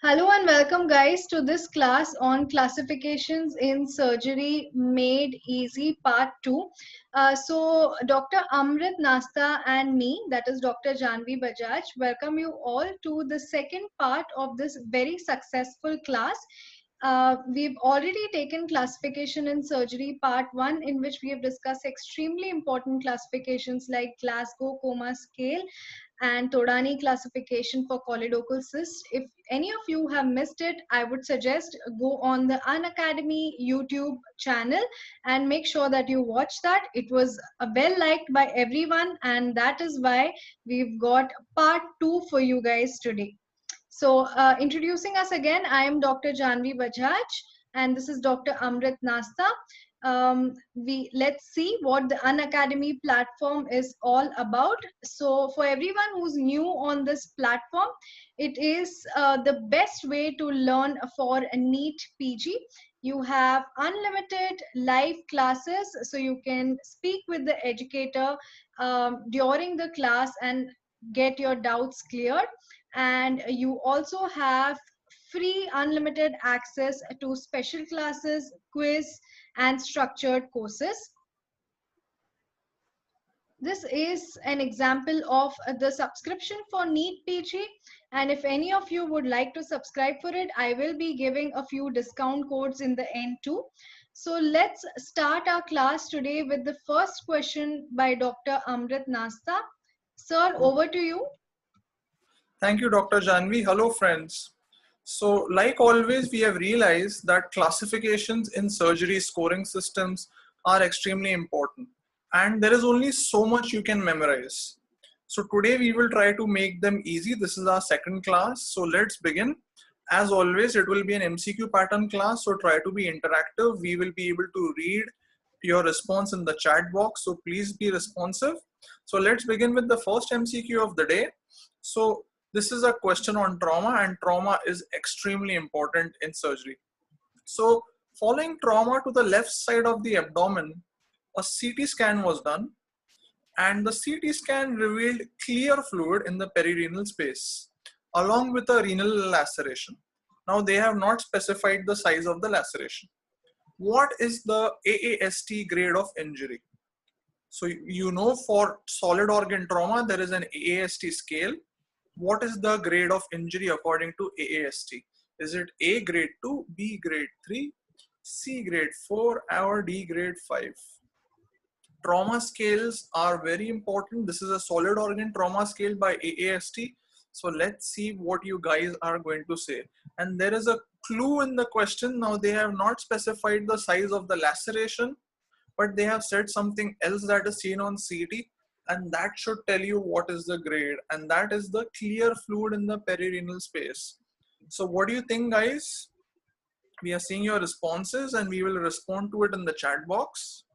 Hello and welcome guys to this class on classifications in surgery made easy part 2. So Dr. Amrit Nasta and me, that is Dr. Janvi Bajaj, welcome you all to the second part of this very successful class. We've already taken classification in surgery part 1, in which we have discussed extremely important classifications like Glasgow Coma Scale and Todani classification for choledochal cyst. If any of you have missed it, I would suggest go on the Unacademy YouTube channel and make sure that you watch that. It was well liked by everyone, and that is why we've got part 2 for you guys today. So introducing us again, I am Dr. Janvi Bajaj and this is Dr. Amrit Nasta. Let's see what the Unacademy platform is all about. So for everyone who's new on this platform, it is the best way to learn for a NEET PG. You have unlimited live classes, so you can speak with the educator during the class and get your doubts cleared. And you also have free unlimited access to special classes, quiz, and structured courses. This is an example of the subscription for NEET PG, and if any of you would like to subscribe for it, I will be giving a few discount codes in the end too. So let's start our class today with the first question by Dr. Amrit Nasta. Sir, over to you. Thank you, Dr. Janvi. Hello, friends. So, like always, we have realized that classifications in surgery scoring systems are extremely important, and there is only so much you can memorize. So today we will try to make them easy. This is our second class. So let's begin. As always, it will be an MCQ pattern class. So try to be interactive. We will be able to read your response in the chat box. So please be responsive. So let's begin with the first MCQ of the day. So this is a question on trauma, and trauma is extremely important in surgery. So following trauma to the left side of the abdomen, a CT scan was done, and the CT scan revealed clear fluid in the perirenal space along with a renal laceration. Now they have not specified the size of the laceration. What is the AAST grade of injury? So you know, for solid organ trauma there is an AAST scale. What is the grade of injury according to AAST? Is it A grade 2, B grade 3, C grade 4, or D grade 5? Trauma scales are very important. This is a solid organ trauma scale by AAST. So let's see what you guys are going to say. And there is a clue in the question. Now they have not specified the size of the laceration, but they have said something else that is seen on CT, and that should tell you what is the grade, and that is the clear fluid in the perirenal space. So what do you think, guys? We are seeing your responses and we will respond to it in the chat box.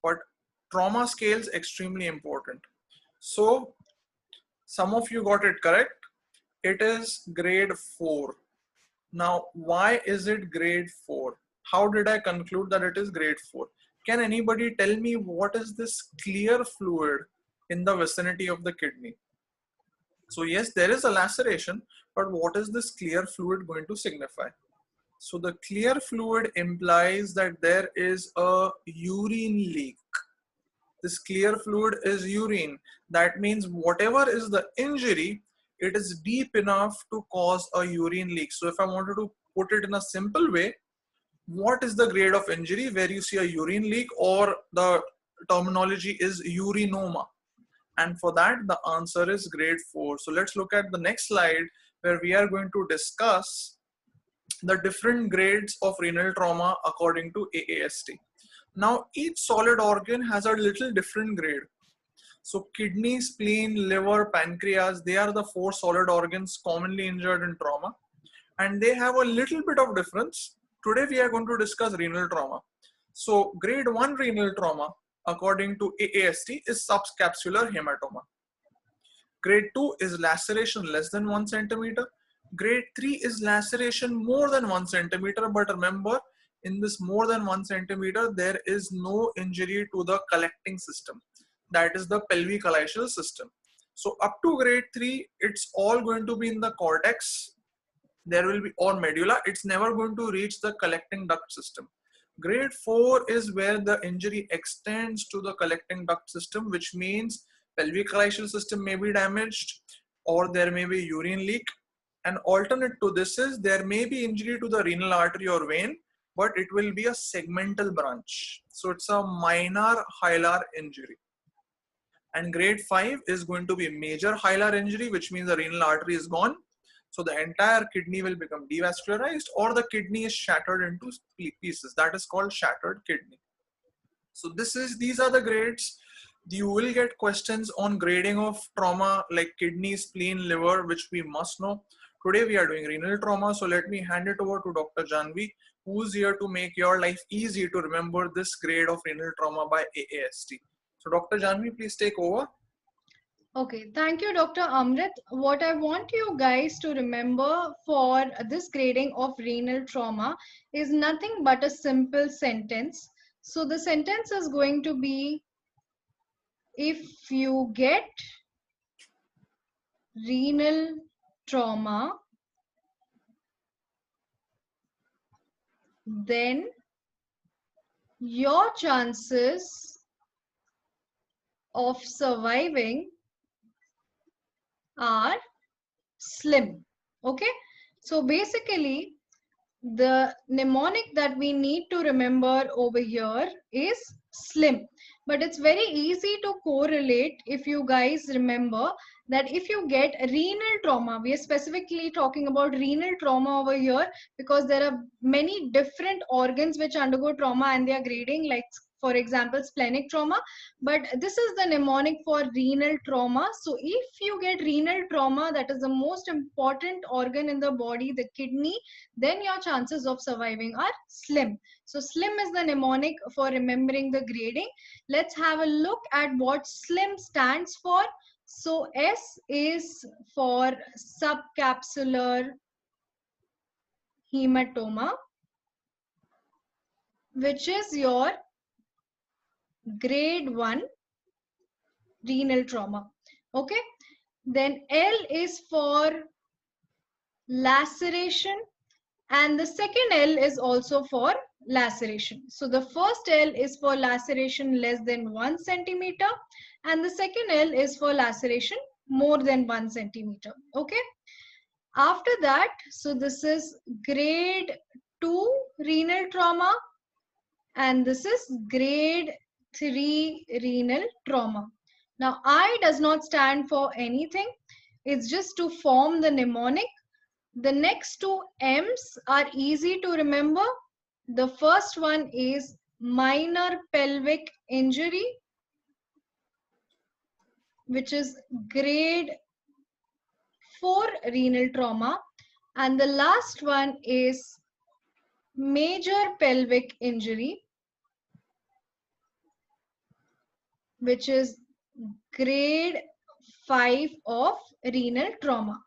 But trauma scales extremely important. So some of you got it correct. It is grade 4. Now why is it grade 4? How did I conclude that it is grade 4? Can anybody tell me what is this clear fluid in the vicinity of the kidney? So yes, there is a laceration, but what is this clear fluid going to signify? So the clear fluid implies that there is a urine leak. This clear fluid is urine. That means whatever is the injury, it is deep enough to cause a urine leak. So if I wanted to put it in a simple way, what is the grade of injury where you see a urine leak, or the terminology is urinoma? And for that, the answer is grade 4. So let's look at the next slide where we are going to discuss the different grades of renal trauma according to AAST. Now, each solid organ has a little different grade. So kidney, spleen, liver, pancreas, they are the 4 solid organs commonly injured in trauma, and they have a little bit of difference. Today we are going to discuss renal trauma. So grade 1 renal trauma according to AAST is subcapsular hematoma. Grade 2 is laceration less than 1 centimeter. Grade 3 is laceration more than 1 centimeter, but remember, in this more than 1 centimeter, there is no injury to the collecting system. That is the pelvic alveolar system. So up to grade 3, it's all going to be in the cortex. there will be, or medulla, it's never going to reach the collecting duct system. Grade 4 is where the injury extends to the collecting duct system, which means pelvic calcial system may be damaged, or there may be urine leak. An alternate to this is there may be injury to the renal artery or vein, but it will be a segmental branch. So it's a minor hilar injury. And grade 5 is going to be major hilar injury, which means the renal artery is gone. So the entire kidney will become devascularized, or the kidney is shattered into pieces. That is called shattered kidney. So these are the grades. You will get questions on grading of trauma like kidney, spleen, liver, which we must know. Today we are doing renal trauma. So let me hand it over to Dr. Janvi, who's here to make your life easy to remember this grade of renal trauma by AAST. So Dr. Janvi, please take over. Okay, thank you, Dr. Amrit. What I want you guys to remember for this grading of renal trauma is nothing but a simple sentence. So the sentence is going to be, if you get renal trauma, then your chances of surviving are slim. Okay, so basically the mnemonic that we need to remember over here is slim, but it's very easy to correlate if you guys remember that if you get renal trauma, we are specifically talking about renal trauma over here because there are many different organs which undergo trauma and they are grading, like for example splenic trauma, but this is the mnemonic for renal trauma. So if you get renal trauma, that is the most important organ in the body, the kidney, then your chances of surviving are slim. So slim is the mnemonic for remembering the grading. Let's have a look at what slim stands for. So S is for subcapsular hematoma, which is your grade 1 renal trauma. Okay, then L is for laceration, and the second L is also for laceration. So the first L is for laceration less than 1 centimeter, and the second L is for laceration more than 1 centimeter. Okay, after that, so this is grade 2 renal trauma, and this is grade 3 renal trauma. Now I does not stand for anything, it's just to form the mnemonic. The next two M's are easy to remember. The first one is minor pelvic injury, which is grade 4 renal trauma, and the last one is major pelvic injury, which is grade 5 of renal trauma.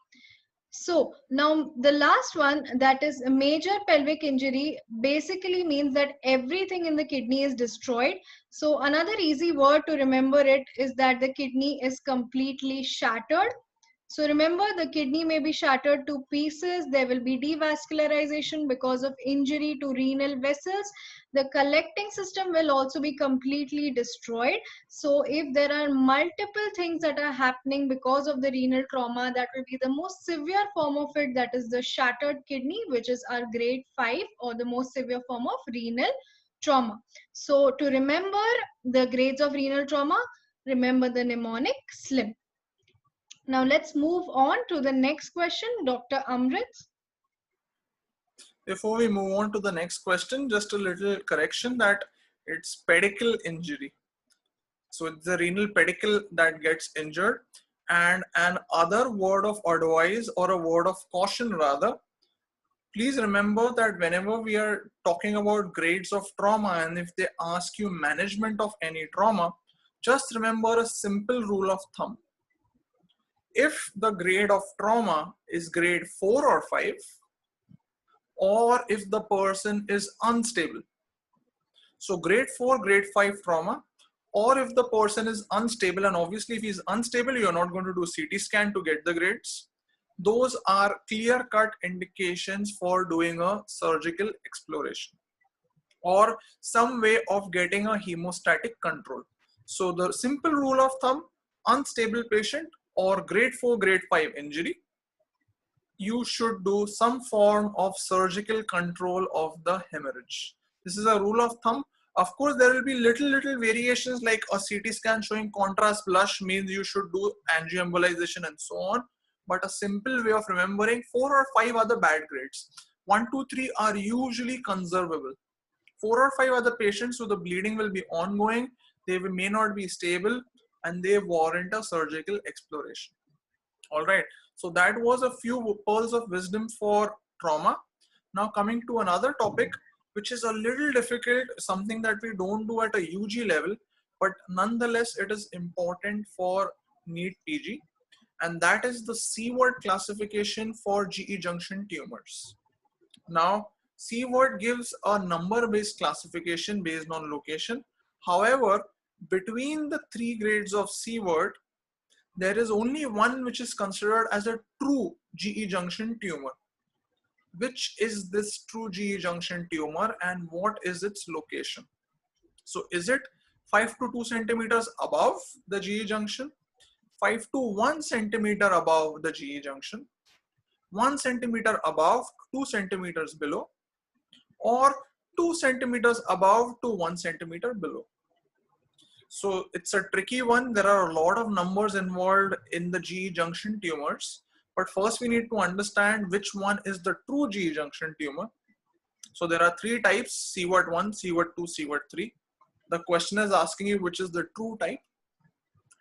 So now the last one, that is a major pelvic injury, basically means that everything in the kidney is destroyed. So another easy word to remember it is that the kidney is completely shattered. So remember, the kidney may be shattered to pieces. There will be devascularization because of injury to renal vessels. The collecting system will also be completely destroyed. So if there are multiple things that are happening because of the renal trauma, that will be the most severe form of it, that is the shattered kidney, which is our grade 5 or the most severe form of renal trauma. So to remember the grades of renal trauma, remember the mnemonic SLIM. Now let's move on to the next question, Dr. Amrit. Before we move on to the next question, just a little correction that it's pedicle injury. So it's the renal pedicle that gets injured. And an other word of advice, or a word of caution rather, please remember that whenever we are talking about grades of trauma, and if they ask you management of any trauma, just remember a simple rule of thumb. If the grade of trauma is grade 4 or 5, or if the person is unstable. So grade 4, grade 5 trauma, or if the person is unstable, and obviously if he's unstable, you're not going to do CT scan to get the grades. those are clear-cut indications for doing a surgical exploration or some way of getting a hemostatic control. So the simple rule of thumb, unstable patient or grade 4, grade 5 injury, you should do some form of surgical control of the hemorrhage. This is a rule of thumb. Of course, there will be little variations, like a CT scan showing contrast blush means you should do angioembolization and so on. But a simple way of remembering, 4 or 5 are the bad grades. 1, 2, 3 are usually conservable. 4 or 5 are the patients who the bleeding will be ongoing, they may not be stable, and they warrant a surgical exploration. All right, so that was a few pearls of wisdom for trauma. Now coming to another topic, which is a little difficult, something that we don't do at a UG level, but nonetheless it is important for NEET PG, and that is the Siewert classification for GE junction tumors. Now, Siewert gives a number-based classification based on location. However, between the 3 grades of Siewert, there is only one which is considered as a true GE junction tumor. Which is this true GE junction tumor and what is its location? So is it 5 to 2 centimeters above the GE junction, 5 to 1 centimeter above the GE junction, 1 centimeter above, 2 centimeters below, or 2 centimeters above to 1 centimeter below? So it's a tricky one. There are a lot of numbers involved in the GE junction tumors. But first we need to understand which one is the true GE junction tumor. So there are 3 types, Siewert 1, Siewert 2, Siewert 3. The question is asking you which is the true type.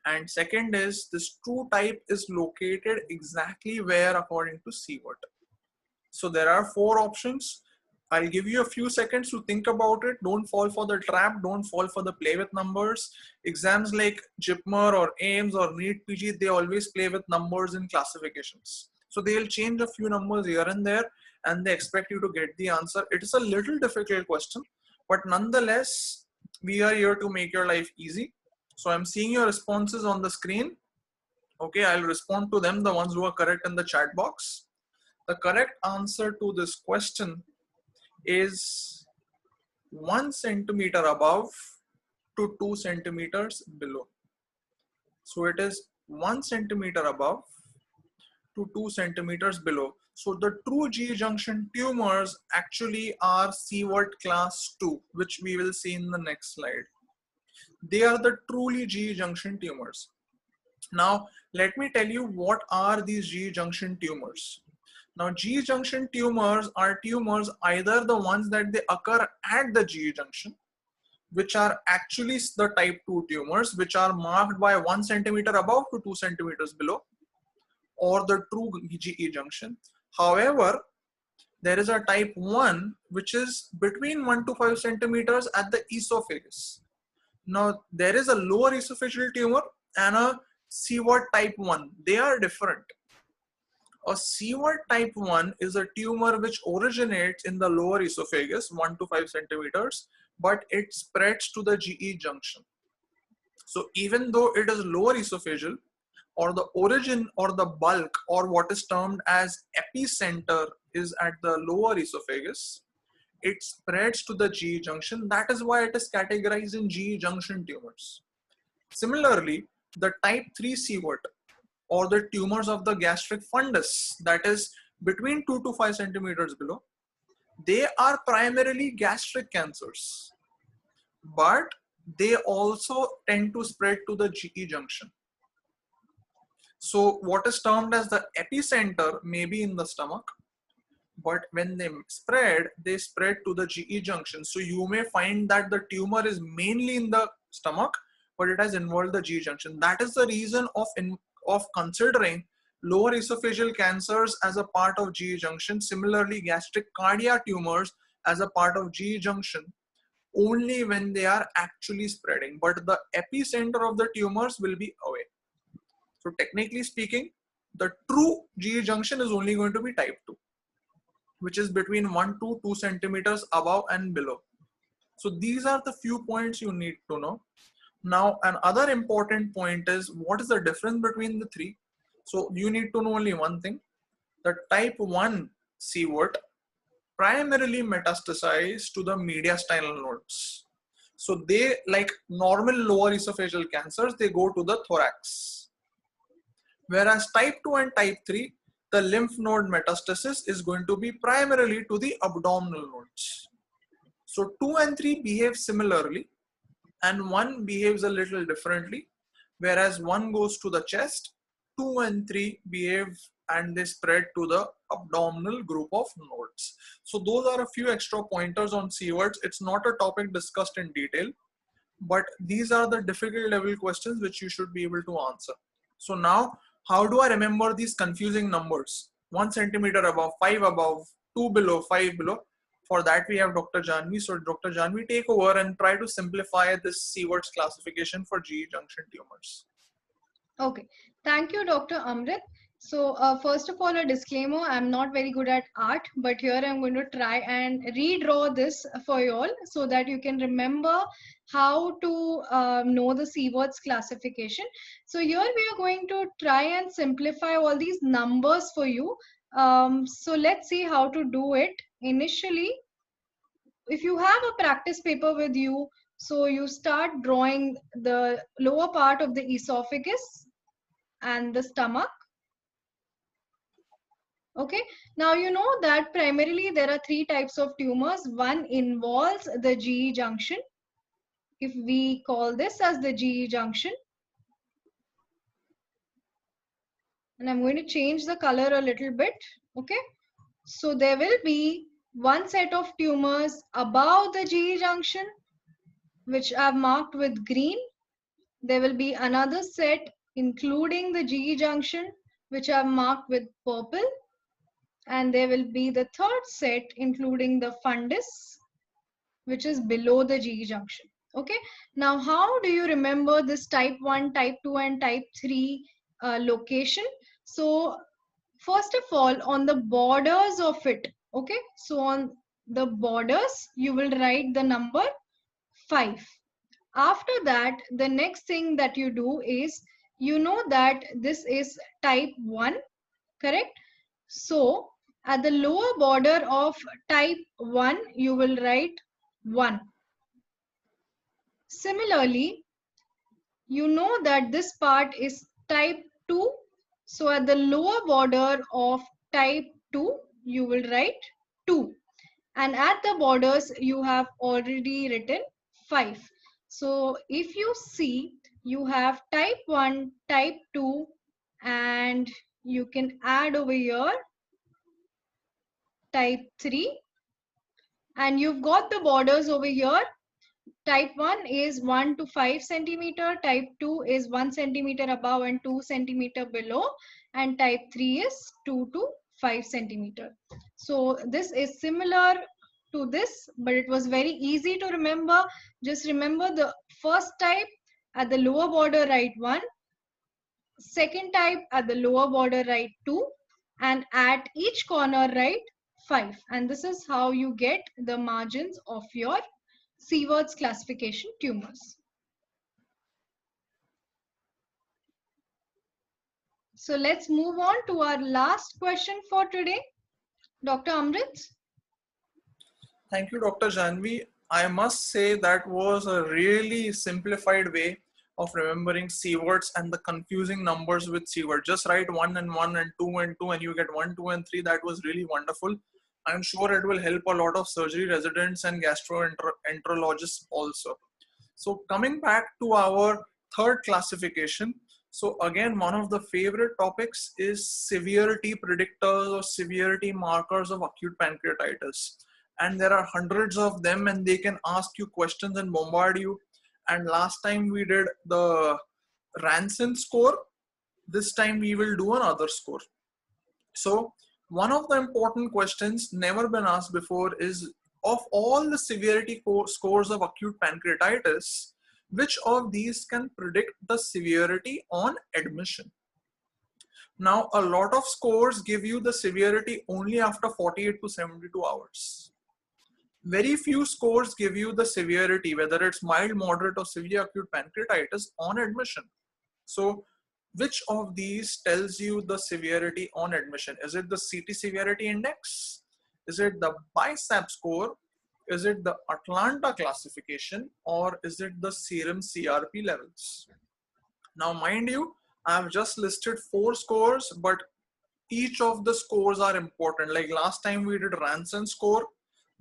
And second is, this true type is located exactly where according to Siewert. So there are 4 options. I'll give you a few seconds to think about it. Don't fall for the trap. Don't fall for the play with numbers. Exams like JIPMER or AIMS or NEET PG, they always play with numbers in classifications. So they'll change a few numbers here and there and they expect you to get the answer. It is a little difficult question, but nonetheless, we are here to make your life easy. So I'm seeing your responses on the screen. Okay, I'll respond to them, the ones who are correct in the chat box. The correct answer to this question is 1 centimeter above to 2 centimeters below. So it is 1 centimeter above to 2 centimeters below. So the true GE junction tumors actually are Siewert class 2, which we will see in the next slide. They are the truly GE junction tumors. Now, let me tell you what are these GE junction tumors. Now, GE junction tumors are tumors, either the ones that they occur at the GE junction, which are actually the type 2 tumors, which are marked by 1 centimeter above to 2 centimeters below, or the true GE junction. However, there is a type 1, which is between 1 to 5 centimeters at the esophagus. Now, there is a lower esophageal tumor and a Siewert type 1. They are different. A Siewert type 1 is a tumor which originates in the lower esophagus, 1 to 5 centimeters, but it spreads to the GE junction. So even though it is lower esophageal, or the origin or the bulk or what is termed as epicenter is at the lower esophagus, it spreads to the GE junction. That is why it is categorized in GE junction tumors. Similarly, the type 3 Siewert, or the tumors of the gastric fundus, that is between 2 to 5 centimeters below, they are primarily gastric cancers, but they also tend to spread to the GE junction. So what is termed as the epicenter may be in the stomach, but when they spread to the GE junction. So you may find that the tumor is mainly in the stomach, but it has involved the GE junction. That is the reason of considering lower esophageal cancers as a part of GE junction. Similarly, gastric cardia tumors as a part of GE junction only when they are actually spreading, but the epicenter of the tumors will be away. So technically speaking, the true GE junction is only going to be type 2, which is between 1 to 2 centimeters above and below. So these are the few points you need to know. Now, another important point is what is the difference between the 3. So you need to know only one thing. The type 1 Siewert primarily metastasize to the mediastinal nodes. So they, like normal lower esophageal cancers, they go to the thorax. Whereas type 2 and type 3, the lymph node metastasis is going to be primarily to the abdominal nodes. So 2 and 3 behave similarly, and 1 behaves a little differently. Whereas 1 goes to the chest, 2 and 3 behave and they spread to the abdominal group of nodes. So those are a few extra pointers on Siewerts. It's not a topic discussed in detail, but these are the difficult level questions which you should be able to answer. So now, how do I remember these confusing numbers? 1 centimeter above, 5 above, 2 below, 5 below. For that we have Dr. Janvi. So Dr. Janvi, take over and try to simplify this Siewert's classification for GE junction tumors. Okay, thank you, Dr. Amrit. So first of all, a disclaimer, I'm not very good at art, but here I'm going to try and redraw this for you all so that you can remember how to know the Siewert's classification. So here we are going to try and simplify all these numbers for you. So let's see how to do it. Initially, if you have a practice paper with you, so you start drawing the lower part of the esophagus and the stomach. Okay, now you know that primarily there are 3 types of tumors. One involves the GE junction. If we call this as the GE junction, and I'm going to change the color a little bit. Okay, so there will be one set of tumors above the GE junction, which I've marked with green. There will be another set including the GE junction, which I've marked with purple. And there will be the third set including the fundus, which is below the GE junction. Okay, now how do you remember this type 1, type 2 and type 3 location? So first of all, on the borders of it, okay, so on the borders you will write the number 5. After that, the next thing that you do is, you know that this is type 1, correct? So at the lower border of type 1, you will write 1. Similarly, you know that this part is type 2. So at the lower border of type 2, you will write 2. And at the borders, you have already written 5. So if you see, you have type 1, type 2, and you can add over here type 3, and you've got the borders over here. Type 1 is 1 to 5 centimeter, type 2 is 1 centimeter above and 2 centimeter below, and type 3 is 2 to 5 centimeter. So this is similar to this, but it was very easy to remember. Just remember the first type, at the lower border write 1, second type at the lower border write 2, and at each corner write 5. And this is how you get the margins of your Siewert's classification tumors. So let's move on to our last question for today. Dr. Amrit. Thank you, Dr. Janvi. I must say that was a really simplified way of remembering Siewerts and the confusing numbers with Siewert. Just write 1 and 1 and 2 and 2 and you get 1, 2 and 3. That was really wonderful. I'm sure it will help a lot of surgery residents and gastroenterologists also. So coming back to our third classification. So again, one of the favorite topics is severity predictors or severity markers of acute pancreatitis. And there are hundreds of them and they can ask you questions and bombard you. And last time we did the Ranson score. This time we will do another score. So one of the important questions never been asked before is, of all the severity scores of acute pancreatitis, which of these can predict the severity on admission? Now, a lot of scores give you the severity only after 48 to 72 hours. Very few scores give you the severity, whether it's mild, moderate, or severe acute pancreatitis on admission. So Which of these tells you the severity on admission? Is it the CT severity index? Is it the BISAP score? Is it the Atlanta classification? Or is it the serum CRP levels? Now, mind you, I have just listed 4 scores, but each of the scores are important. Like last time we did Ranson score,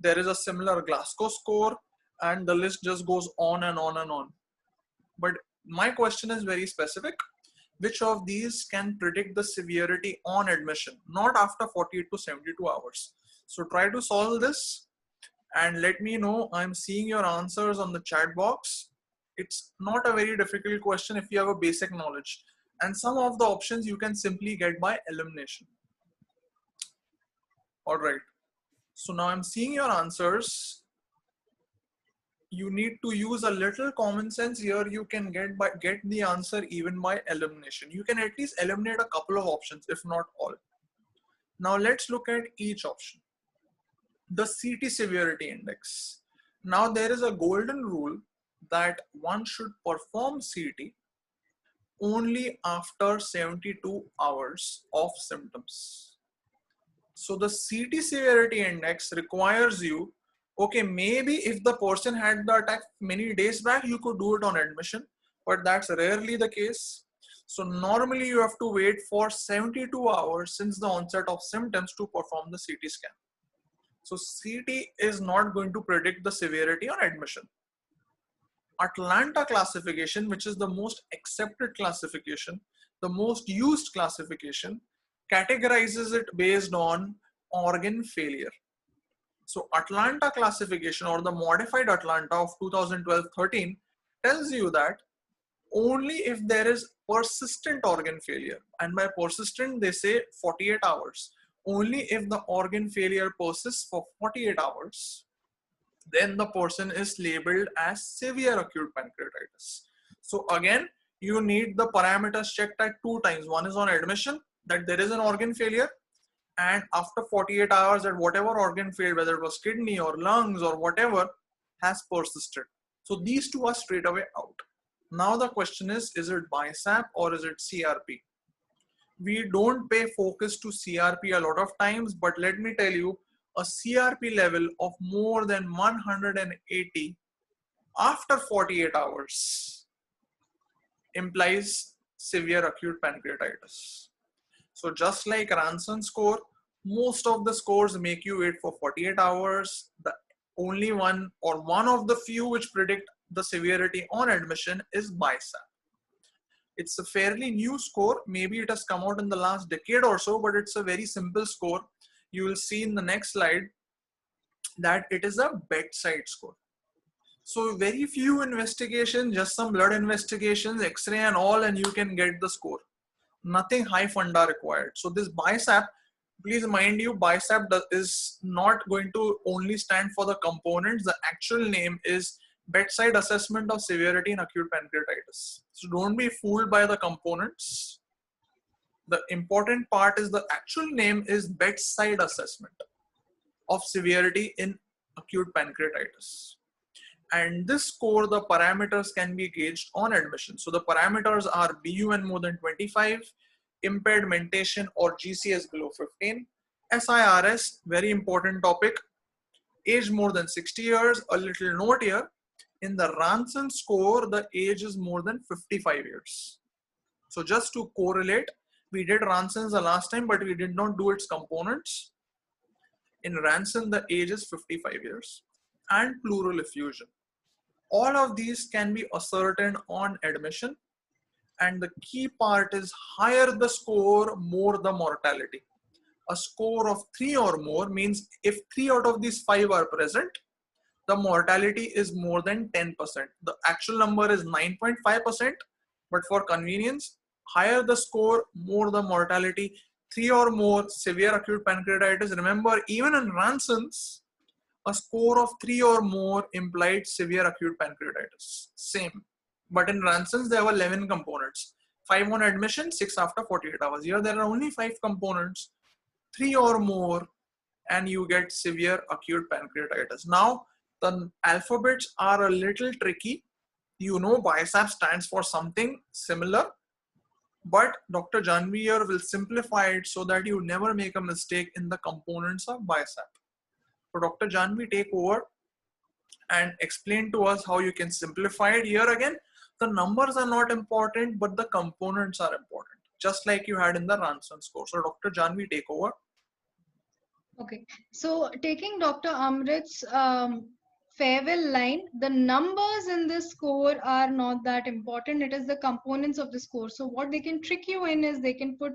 there is a similar Glasgow score, and the list just goes on and on and on. But my question is very specific. Which of these can predict the severity on admission, not after 48 to 72 hours? So try to solve this and let me know. I'm seeing your answers on the chat box. It's not a very difficult question if you have a basic knowledge. And some of the options you can simply get by elimination. All right. So now I'm seeing your answers. You need to use a little common sense here. You can get the answer even by elimination. You can at least eliminate a couple of options, if not all. Now let's look at each option. The CT severity index. Now there is a golden rule that one should perform CT only after 72 hours of symptoms. So the CT severity index requires you, okay, maybe if the person had the attack many days back, you could do it on admission, but that's rarely the case. So normally you have to wait for 72 hours since the onset of symptoms to perform the CT scan. So CT is not going to predict the severity on admission. Atlanta classification, which is the most accepted classification, the most used classification, categorizes it based on organ failure. So Atlanta classification, or the modified Atlanta of 2012-13, tells you that only if there is persistent organ failure, and by persistent they say 48 hours, only if the organ failure persists for 48 hours, then the person is labeled as severe acute pancreatitis. So again, you need the parameters checked at 2 times. One is on admission, that there is an organ failure, and after 48 hours that whatever organ failed, whether it was kidney or lungs or whatever, has persisted. So these two are straight away out. Now the question is it BISAP or is it CRP? We don't pay focus to CRP a lot of times, but let me tell you, a CRP level of more than 180 after 48 hours implies severe acute pancreatitis. So just like Ranson score, most of the scores make you wait for 48 hours. The only one or one of the few which predict the severity on admission is BISAP. It's a fairly new score. Maybe it has come out in the last decade or so, but it's a very simple score. You will see in the next slide that it is a bedside score. So very few investigations, just some blood investigations, X-ray and all, and you can get the score. Nothing high funda required. So this BISAP, please mind you, BISAP is not going to only stand for the components. The actual name is Bedside Assessment of Severity in Acute Pancreatitis. So don't be fooled by the components. The important part is the actual name is Bedside Assessment of Severity in Acute Pancreatitis. And this score, the parameters can be gauged on admission. So the parameters are BUN more than 25, impaired mentation or GCS below 15, SIRS, very important topic, age more than 60 years. A little note here, in the Ranson score, the age is more than 55 years. So just to correlate, we did Ranson's the last time, but we did not do its components. In Ranson, the age is 55 years and pleural effusion. All of these can be ascertained on admission, and the key part is higher the score, more the mortality. A score of 3 or more means if 3 out of these 5 are present, the mortality is more than 10%. The actual number is 9.5%, but for convenience, higher the score, more the mortality. 3 or more severe acute pancreatitis. Remember, even in Ranson's, a score of 3 or more implied severe acute pancreatitis. Same. But in Ranson's, there were 11 components. 5 on admission, 6 after 48 hours. Here, there are only 5 components. 3 or more, and you get severe acute pancreatitis. Now, the alphabets are a little tricky. You know, BISAP stands for something similar. But Dr. Janvi here will simplify it so that you never make a mistake in the components of BISAP. So Dr. Janvi, take over and explain to us how you can simplify it. Here again, the numbers are not important, but the components are important, just like you had in the Ranson score. So Dr. Janvi, take over. Okay, so taking Dr. Amrit's farewell line, the numbers in this score are not that important. It is the components of the score. So what they can trick you in is they can put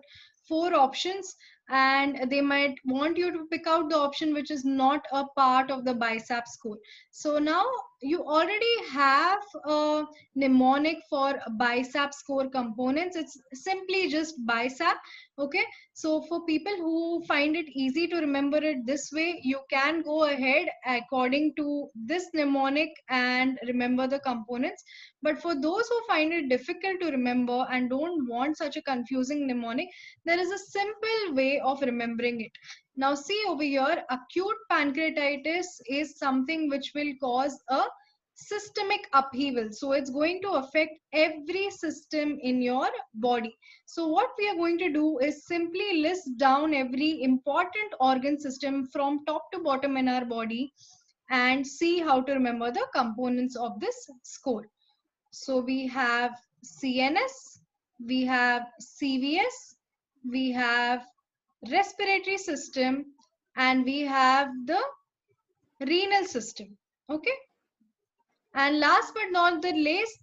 4 options, and they might want you to pick out the option which is not a part of the BISAP score. So now you already have a mnemonic for BISAP score components. It's simply just BISAP. Okay, so for people who find it easy to remember it this way, you can go ahead according to this mnemonic and remember the components. But for those who find it difficult to remember and don't want such a confusing mnemonic, there is a simple way of remembering it. Now see over here, acute pancreatitis is something which will cause a systemic upheaval. So it's going to affect every system in your body. So what we are going to do is simply list down every important organ system from top to bottom in our body and see how to remember the components of this score. So we have CNS, we have CVS, we have respiratory system, and we have the renal system. Okay. And last but not the least,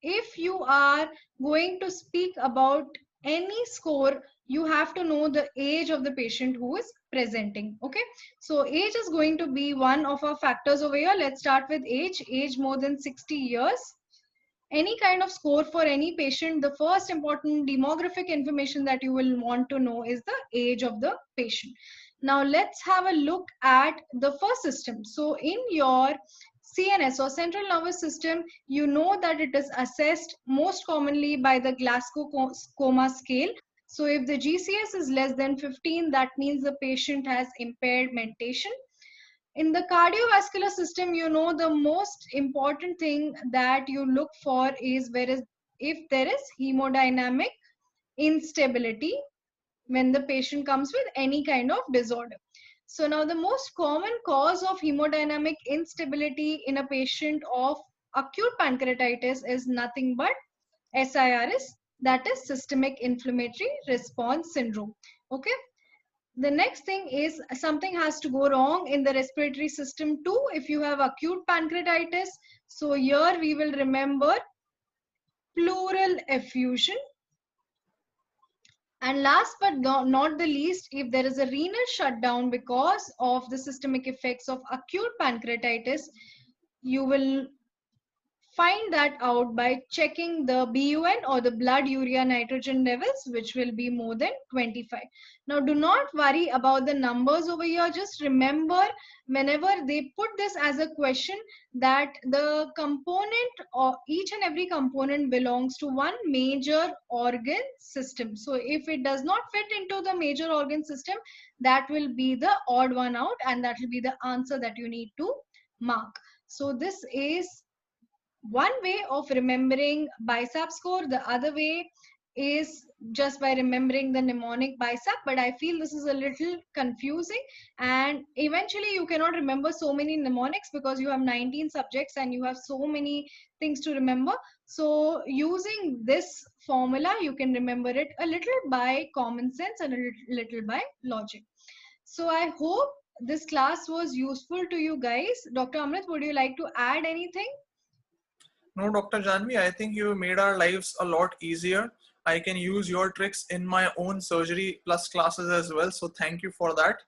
if you are going to speak about any score, you have to know the age of the patient who is presenting. Okay, so age is going to be one of our factors over here. Let's start with age more than 60 years. Any kind of score for any patient, the first important demographic information that you will want to know is the age of the patient. Now let's have a look at the first system. So in your CNS or central nervous system, you know that it is assessed most commonly by the Glasgow Coma scale. So if the GCS is less than 15, that means the patient has impaired mentation. In the cardiovascular system, you know the most important thing that you look for is if there is hemodynamic instability when the patient comes with any kind of disorder. So now the most common cause of hemodynamic instability in a patient of acute pancreatitis is nothing but SIRS, that is systemic inflammatory response syndrome. Okay. The next thing is something has to go wrong in the respiratory system too if you have acute pancreatitis. So here we will remember pleural effusion. And last but not the least, if there is a renal shutdown because of the systemic effects of acute pancreatitis, you will find that out by checking the BUN or the blood urea nitrogen levels, which will be more than 25. Now, do not worry about the numbers over here. Just remember whenever they put this as a question that the component or each and every component belongs to one major organ system. So if it does not fit into the major organ system, that will be the odd one out, and that will be the answer that you need to mark. So this is one way of remembering BISAP score. The other way is just by remembering the mnemonic BISAP, but I feel this is a little confusing, and eventually you cannot remember so many mnemonics because you have 19 subjects and you have so many things to remember. So using this formula, you can remember it a little by common sense and a little by logic. So I hope this class was useful to you guys. Dr. Amrit, would you like to add anything? No, Dr. Janvi, I think you made our lives a lot easier. I can use your tricks in my own surgery plus classes as well. So thank you for that.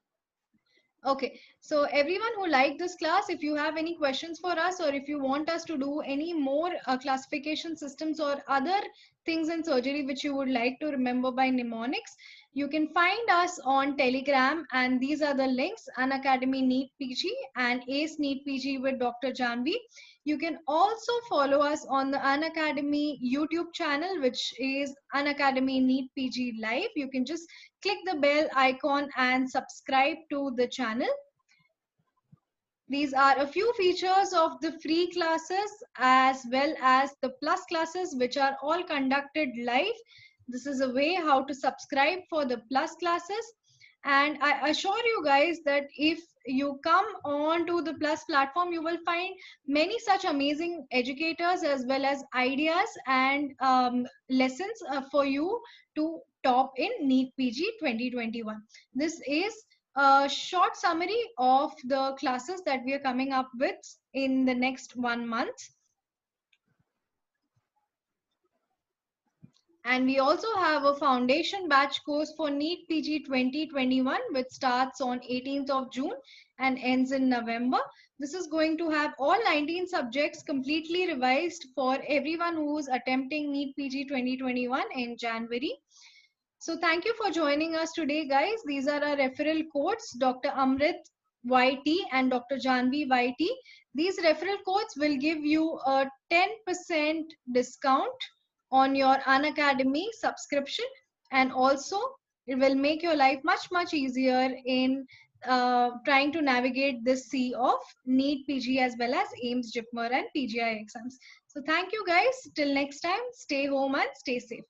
Okay, so everyone who liked this class, if you have any questions for us or if you want us to do any more classification systems or other things in surgery which you would like to remember by mnemonics, you can find us on Telegram, and these are the links: Unacademy NEET PG and ACE NEET PG with Dr. Janvi. You can also follow us on the Unacademy YouTube channel, which is Unacademy NEET PG Live. You can just click the bell icon and subscribe to the channel. These are a few features of the free classes as well as the plus classes, which are all conducted live. This is a way how to subscribe for the plus classes. And I assure you guys that if you come on to the plus platform, you will find many such amazing educators as well as ideas and lessons for you to top in NEET PG 2021. This is a short summary of the classes that we are coming up with in the next 1 month. And we also have a foundation batch course for NEET PG 2021, which starts on 18th of June and ends in November. This is going to have all 19 subjects completely revised for everyone who is attempting NEET PG 2021 in January. So thank you for joining us today, guys. These are our referral codes, Dr. DRAMRIT-YT and Dr. JHANVI-YT. These referral codes will give you a 10% discount on your Unacademy subscription, and also it will make your life much easier in trying to navigate this sea of NEET PG as well as AIMS, JIPMER and PGI exams. So thank you guys. Till next time, stay home and stay safe.